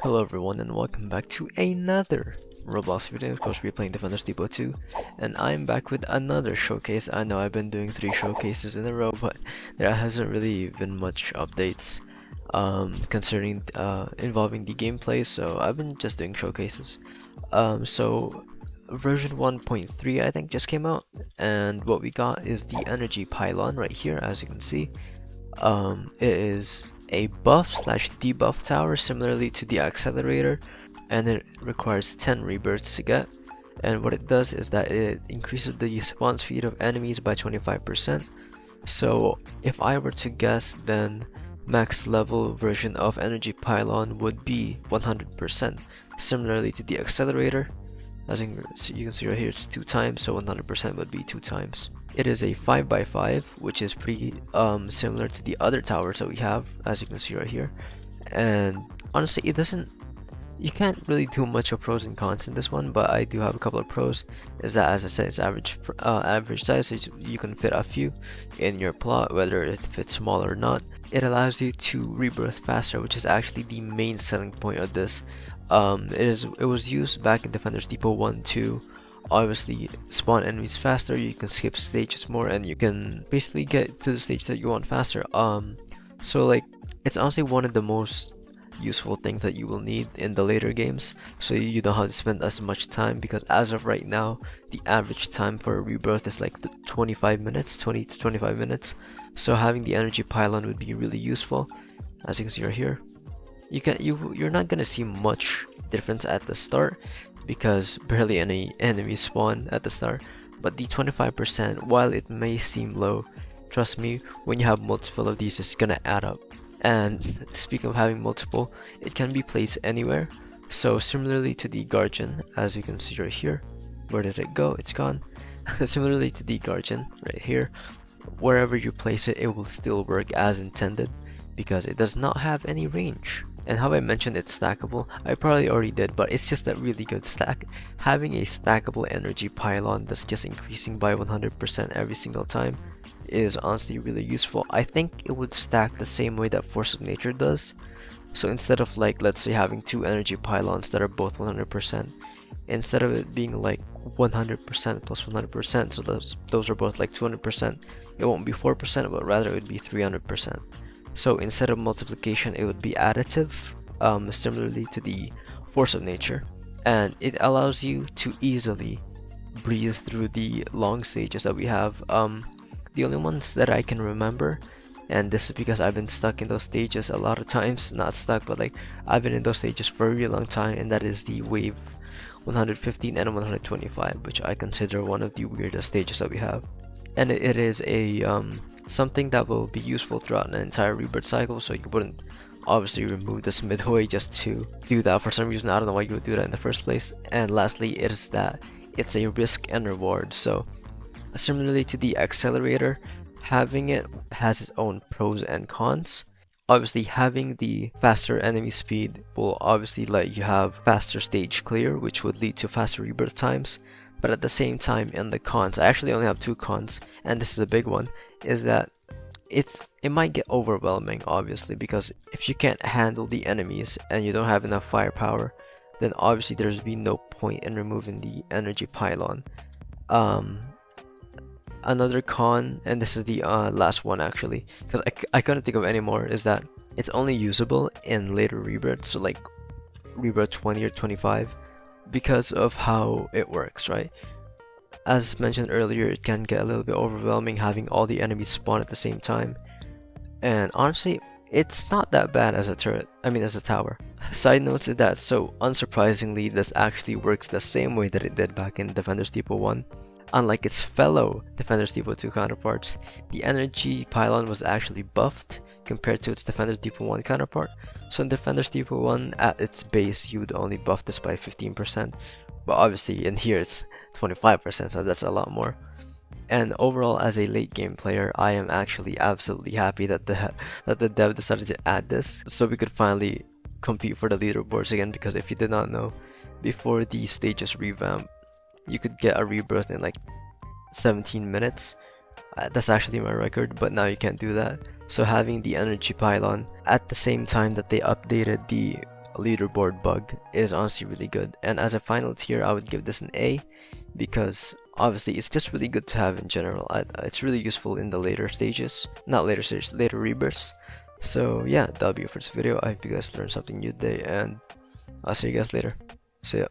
Hello everyone and welcome back to another Roblox video. Of course we're playing Defenders Depot 2 and I'm back with another showcase. I know I've been doing 3 showcases in a row, but there hasn't really been much updates concerning involving the gameplay, so I've been just doing showcases. So version 1.3 I think just came out, and what we got is the energy pylon right here. As you can see, it is a buff slash debuff tower similarly to the accelerator, and it requires 10 rebirths to get. And what it does is that it increases the spawn speed of enemies by 25%. So if I were to guess, then max level version of energy pylon would be 100%, similarly to the accelerator. As you can see right here, it's 2 times, so 100% would be 2 times. It is a 5x5, which is pretty similar to the other towers that we have, as you can see right here. And honestly, you can't really do much of pros and cons in this one, but I do have a couple of pros. Is that, as I said, it's average size, so you can fit a few in your plot, whether it fits small or not. It allows you to rebirth faster, which is actually the main selling point of this. It was used back in Defenders Depot 1 to obviously spawn enemies faster. You can skip stages more, and you can basically get to the stage that you want faster. So like, it's honestly one of the most useful things that you will need in the later games, so you don't have to spend as much time, because as of right now the average time for a rebirth is like 25 minutes, 20 to 25 minutes. So having the energy pylon would be really useful. As you can see right here, you're not gonna see much difference at the start because barely any enemies spawn at the start, but the 25%, while it may seem low, trust me, when you have multiple of these, it's gonna add up. And speaking of having multiple, it can be placed anywhere. So similarly to the Guardian, as you can see right here, where did it go? It's gone. Similarly to the Guardian right here, wherever you place it, it will still work as intended because it does not have any range. And how I mentioned it's stackable, I probably already did, but it's just a really good stack. Having a stackable energy pylon that's just increasing by 100% every single time is honestly really useful. I think it would stack the same way that Force of Nature does. So instead of, like, let's say having 2 energy pylons that are both 100%, instead of it being like 100% plus 100%, so those are both like 200%, it won't be 4%, but rather it would be 300%. So instead of multiplication, it would be additive, similarly to the Force of Nature, and it allows you to easily breeze through the long stages that we have. The only ones that I can remember, and this is because I've been stuck in those stages a lot of times, not stuck, but like I've been in those stages for a really long time, and that is the wave 115 and 125, which I consider one of the weirdest stages that we have. And it is a something that will be useful throughout an entire rebirth cycle, so you wouldn't obviously remove this midway just to do that for some reason. I don't know why you would do that in the first place. And lastly, it is that it's a risk and reward. So similarly to the accelerator, having it has its own pros and cons. Obviously, having the faster enemy speed will obviously let you have faster stage clear, which would lead to faster rebirth times. But at the same time, in the cons, I actually only have 2 cons, and this is a big one, is that it might get overwhelming, obviously, because if you can't handle the enemies and you don't have enough firepower, then obviously there's be no point in removing the energy pylon. Another con, and this is the last one actually, because I couldn't think of any more, is that it's only usable in later rebirths, so like rebirth 20 or 25, because of how it works, right? As mentioned earlier, it can get a little bit overwhelming having all the enemies spawn at the same time, and honestly, it's not that bad as a turret, as a tower. Side notes is that, so unsurprisingly, this actually works the same way that it did back in Defenders Depot 1. Unlike its fellow Defenders Depot 2 counterparts, the energy pylon was actually buffed compared to its Defenders Depot 1 counterpart. So in Defenders Depot 1, at its base, you would only buff this by 15%, but obviously in here it's 25%, so that's a lot more. And overall, as a late game player, I am actually absolutely happy that the dev decided to add this, so we could finally compete for the leaderboards again, because if you did not know, before the stages revamp, you could get a rebirth in like 17 minutes. That's actually my record, but now you can't do that. So having the energy pylon at the same time that they updated the leaderboard bug is honestly really good. And as a final tier, I would give this an A, because obviously it's just really good to have in general. It's really useful in the later stages, not later stages, later rebirths. So yeah, that'll be it for this video. I hope you guys learned something new today, and I'll see you guys later. See ya.